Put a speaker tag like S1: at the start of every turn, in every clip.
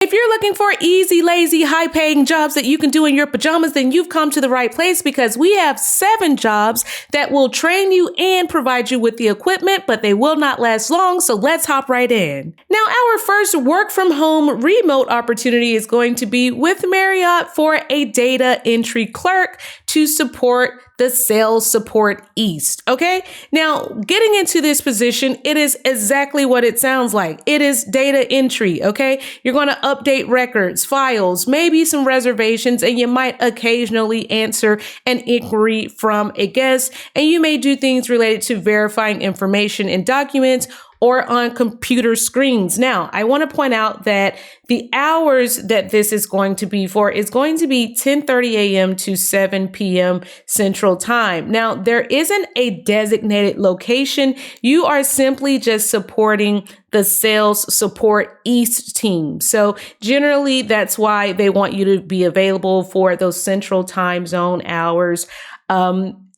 S1: If you're looking for easy, lazy, high-paying jobs that you can do in your pajamas, then you've come to the right place because we have 7 jobs that will train you and provide you with the equipment, but they will not last long, so let's hop right in. Now, our first work-from-home remote opportunity is going to be with Marriott for a data entry clerk to support the sales support east. Okay. Now, getting into this position, it is exactly what it sounds like. It is data entry. Okay. You're going to update records, files, maybe some reservations, and you might occasionally answer an inquiry from a guest. And you may do things related to verifying information in documents or on computer screens. Now, I want to point out that the hours that this is going to be for is going to be 10:30 a.m. to 7 p.m. Central Time. Now, there isn't a designated location. You are simply just supporting the sales support east team. So generally, that's why they want you to be available for those Central Time Zone hours.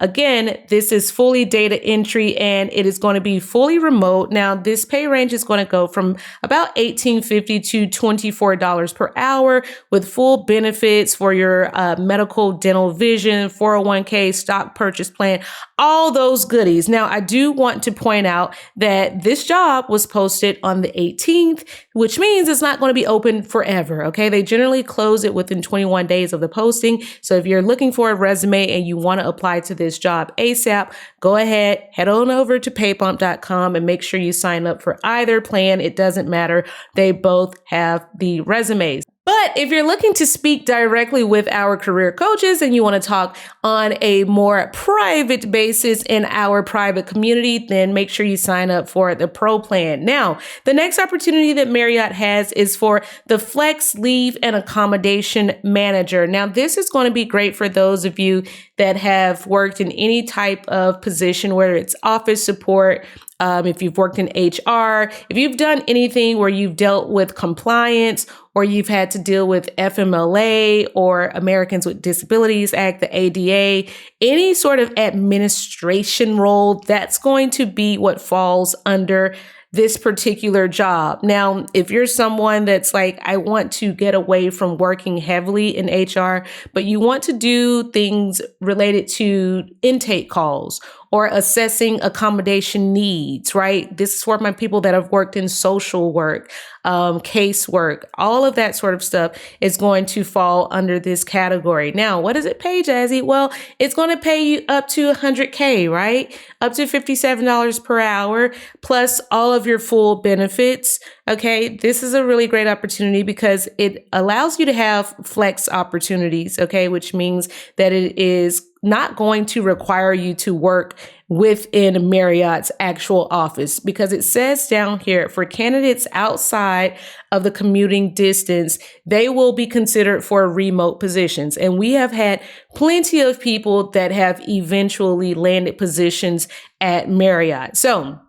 S1: Again, this is fully data entry and it is going to be fully remote. Now, this pay range is going to go from about $18.50 to $24 per hour with full benefits for your medical, dental, vision, 401k, stock purchase plan, all those goodies. Now, I do want to point out that this job was posted on the 18th, which means it's not going to be open forever. Okay. They generally close it within 21 days of the posting. So if you're looking for a resume and you want to apply to this job ASAP, go ahead, head on over to paybump.com and make sure you sign up for either plan. It doesn't matter. They both have the resumes. But if you're looking to speak directly with our career coaches and you want to talk on a more private basis in our private community, then make sure you sign up for the Pro plan. Now, the next opportunity that Marriott has is for the Flex Leave and Accommodation Manager. Now, this is going to be great for those of you that have worked in any type of position, whether it's office support, if you've worked in HR, if you've done anything where you've dealt with compliance or you've had to deal with FMLA or Americans with Disabilities Act, the ADA, any sort of administration role, that's going to be what falls under this particular job. Now, if you're someone that's like, I want to get away from working heavily in HR, but you want to do things related to intake calls or assessing accommodation needs, right? This is for my people that have worked in social work, casework, all of that sort of stuff is going to fall under this category. Now, what does it pay, Jazzy? Well, it's going to pay you up to $100K, right? Up to $57 per hour, plus all of your full benefits. Okay, this is a really great opportunity because it allows you to have flex opportunities, okay, which means that it is not going to require you to work within Marriott's actual office, because it says down here for candidates outside of the commuting distance, they will be considered for remote positions. And we have had plenty of people that have eventually landed positions at Marriott. So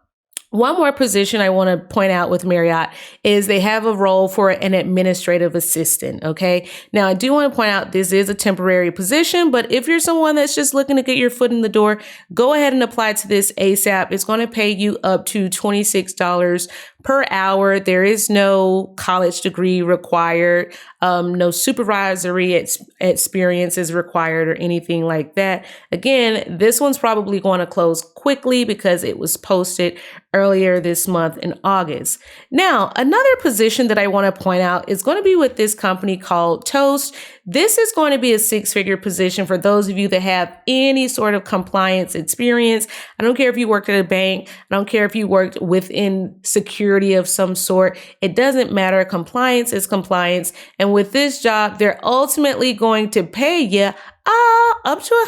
S1: one more position I want to point out with Marriott is they have a role for an administrative assistant. Okay. Now, I do want to point out this is a temporary position, but if you're someone that's just looking to get your foot in the door, go ahead and apply to this ASAP. It's going to pay you up to $26 per hour. There is no college degree required. No supervisory experience is required or anything like that. Again, this one's probably going to close quickly because it was posted earlier this month in August. Now, another position that I want to point out is going to be with this company called Toast. This is going to be a 6-figure position for those of you that have any sort of compliance experience. I don't care if you worked at a bank. I don't care if you worked within security of some sort. It doesn't matter. Compliance is compliance. And with this job, they're ultimately going to pay you up to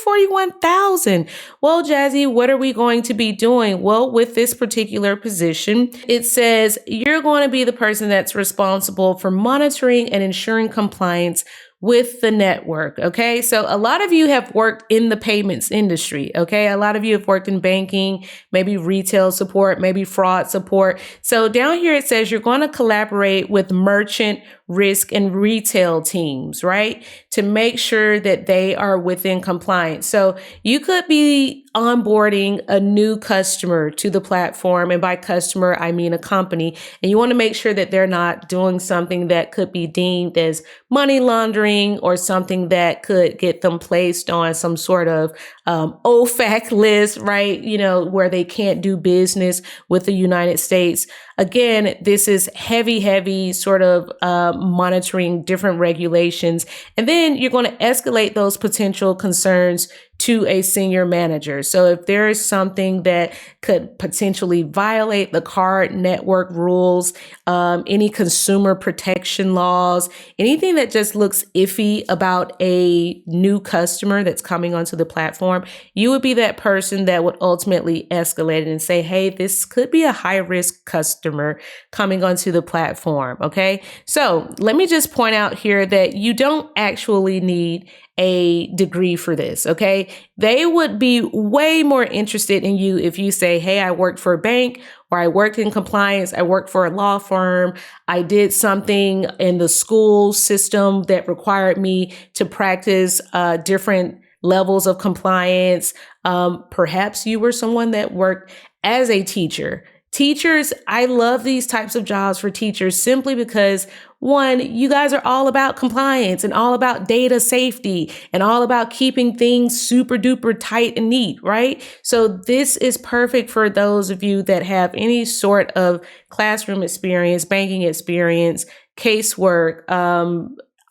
S1: $141,000. Well, Jazzy, what are we going to be doing? Well, with this particular position, it says you're going to be the person that's responsible for monitoring and ensuring compliance with the network. Okay. So a lot of you have worked in the payments industry. Okay. A lot of you have worked in banking, maybe retail support, maybe fraud support. So down here, it says you're going to collaborate with merchant, risk, and retail teams, right? To make sure that they are within compliance. So you could be onboarding a new customer to the platform, and by customer, I mean a company, and you want to make sure that they're not doing something that could be deemed as money laundering or something that could get them placed on some sort of OFAC list, right? You know, where they can't do business with the United States. Again, this is heavy sort of monitoring different regulations. And then you're going to escalate those potential concerns to a senior manager. So if there is something that could potentially violate the card network rules, any consumer protection laws, anything that just looks iffy about a new customer that's coming onto the platform, you would be that person that would ultimately escalate it and say, hey, this could be a high risk customer coming onto the platform. Okay. So let me just point out here that you don't actually need a degree for this. Okay. They would be way more interested in you if you say, hey, I worked for a bank, or I worked in compliance, I worked for a law firm, I did something in the school system that required me to practice different levels of compliance. Perhaps you were someone that worked as a teacher. Teachers, I love these types of jobs for teachers simply because, one, you guys are all about compliance and all about data safety and all about keeping things super duper tight and neat, right? So this is perfect for those of you that have any sort of classroom experience, banking experience, casework,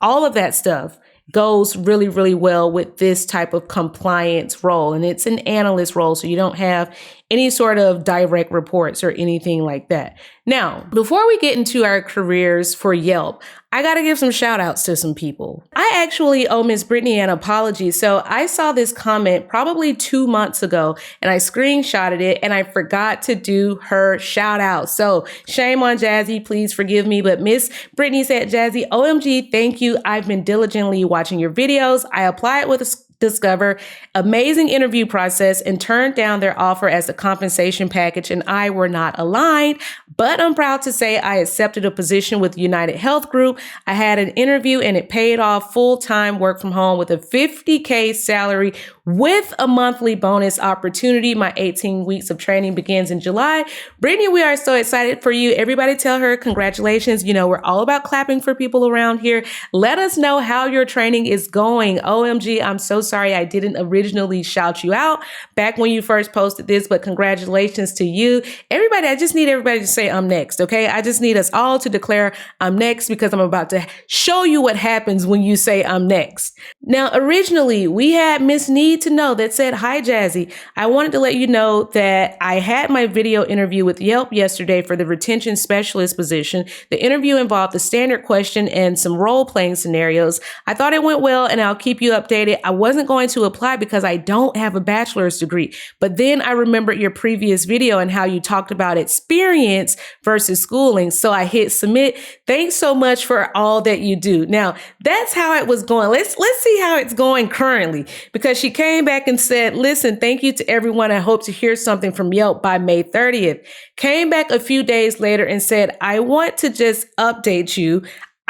S1: all of that stuff goes really well with this type of compliance role. And it's an analyst role, so you don't have any sort of direct reports or anything like that. Now, before we get into our careers for Yelp, I got to give some shout outs to some people. I actually owe Miss Brittany an apology. So I saw this comment probably 2 months ago and I screenshotted it and I forgot to do her shout out. So shame on Jazzy, please forgive me. But Miss Brittany said, Jazzy, OMG, thank you. I've been diligently watching your videos. I applied with Discover, amazing interview process, and turned down their offer as a compensation package, and I were not aligned, but I'm proud to say I accepted a position with United Health Group. I had an interview and it paid off full-time work from home with a $50K salary with a monthly bonus opportunity. My 18 weeks of training begins in July. Brittany, we are so excited for you. Everybody tell her congratulations. You know, we're all about clapping for people around here. Let us know how your training is going. OMG, I'm so sorry I didn't originally shout you out back when you first posted this, but congratulations to you. Everybody, I just need everybody to say I'm next, okay? I just need us all to declare I'm next because I'm about to show you what happens when you say I'm next. Now, originally, we had Miss Need to Know that said, hi, Jazzy. I wanted to let you know that I had my video interview with Yelp yesterday for the retention specialist position. The interview involved the standard question and some role-playing scenarios. I thought it went well, and I'll keep you updated. I wasn't going to apply because I don't have a bachelor's degree. But then I remembered your previous video and how you talked about experience versus schooling. So I hit submit. Thanks so much for all that you do. Now, that's how it was going. Let's see how it's going currently, because she came back and said, listen, thank you to everyone. I hope to hear something from Yelp by May 30th. Came back a few days later and said, I want to just update you.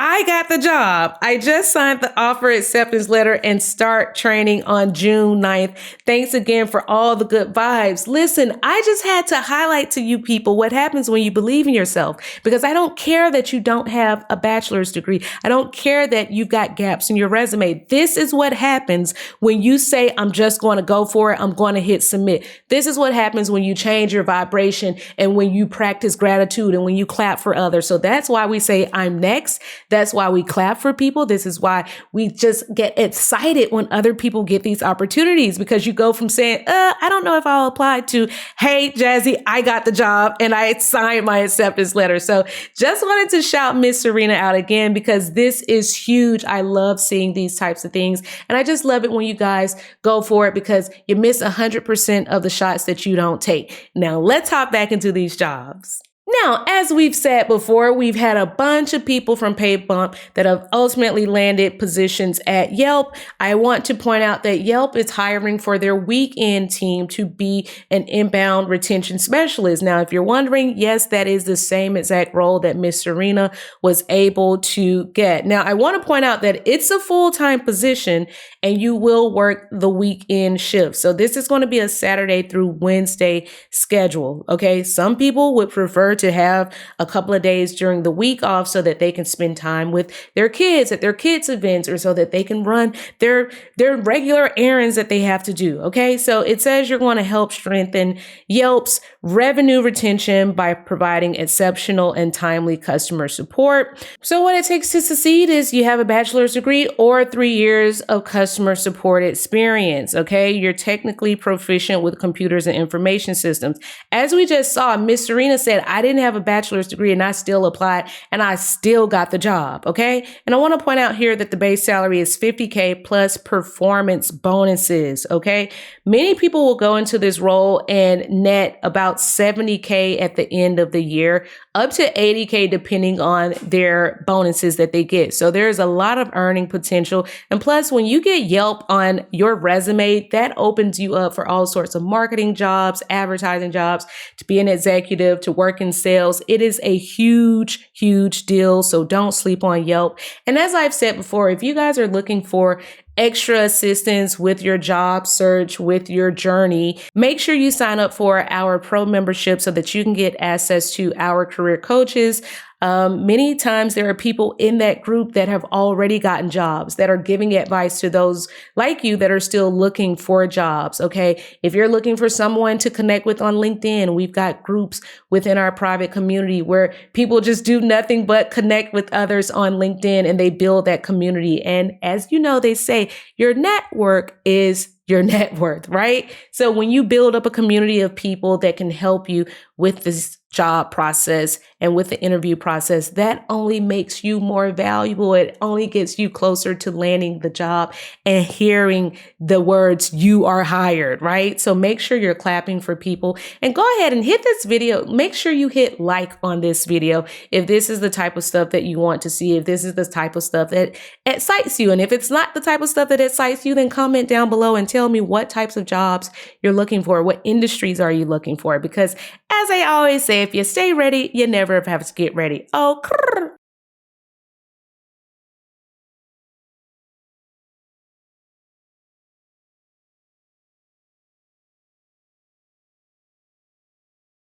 S1: I got the job. I just signed the offer acceptance letter and start training on June 9th. Thanks again for all the good vibes. Listen, I just had to highlight to you people what happens when you believe in yourself, because I don't care that you don't have a bachelor's degree. I don't care that you've got gaps in your resume. This is what happens when you say, I'm just going to go for it. I'm going to hit submit. This is what happens when you change your vibration and when you practice gratitude and when you clap for others. So that's why we say I'm next. That's why we clap for people. This is why we just get excited when other people get these opportunities, because you go from saying, I don't know if I'll apply, to, hey, Jazzy, I got the job and I signed my acceptance letter. So just wanted to shout Miss Serena out again, because this is huge. I love seeing these types of things. And I just love it when you guys go for it, because you miss 100% of the shots that you don't take. Now let's hop back into these jobs. Now, as we've said before, we've had a bunch of people from Paid Bump that have ultimately landed positions at Yelp. I want to point out that Yelp is hiring for their weekend team to be an inbound retention specialist. Now, if you're wondering, yes, that is the same exact role that Miss Serena was able to get. Now, I want to point out that it's a full-time position and you will work the weekend shift. So this is going to be a Saturday through Wednesday schedule. Okay. Some people would prefer to have a couple of days during the week off so that they can spend time with their kids at their kids' events, or so that they can run their regular errands that they have to do. Okay. So it says you're going to help strengthen Yelp's revenue retention by providing exceptional and timely customer support. So what it takes to succeed is you have a bachelor's degree or 3 years of customer support experience. Okay. You're technically proficient with computers and information systems. As we just saw, Miss Serena said, I didn't have a bachelor's degree and I still applied and I still got the job. Okay. And I want to point out here that the base salary is $50K plus performance bonuses. Okay. Many people will go into this role and net about $70K at the end of the year, up to $80K depending on their bonuses that they get. So there's a lot of earning potential. And plus, when you get Yelp on your resume, that opens you up for all sorts of marketing jobs, advertising jobs, to be an executive, to work in sales. It is a huge, huge deal. So don't sleep on Yelp. And as I've said before, if you guys are looking for extra assistance with your job search, with your journey, make sure you sign up for our pro membership so that you can get access to our career coaches. Many times there are people in that group that have already gotten jobs, that are giving advice to those like you that are still looking for jobs. Okay. If you're looking for someone to connect with on LinkedIn, we've got groups within our private community where people just do nothing but connect with others on LinkedIn and they build that community. And as you know, they say your network is your net worth, right? So when you build up a community of people that can help you with this job process and with the interview process, that only makes you more valuable. It only gets you closer to landing the job and hearing the words, "you are hired," right? So make sure you're clapping for people and go ahead and hit this video. Make sure you hit like on this video if this is the type of stuff that you want to see, if this is the type of stuff that excites you. And if it's not the type of stuff that excites you, then comment down below and tell me what types of jobs you're looking for. What industries are you looking for? Because as I always say, if you stay ready, you never have to get ready. Oh,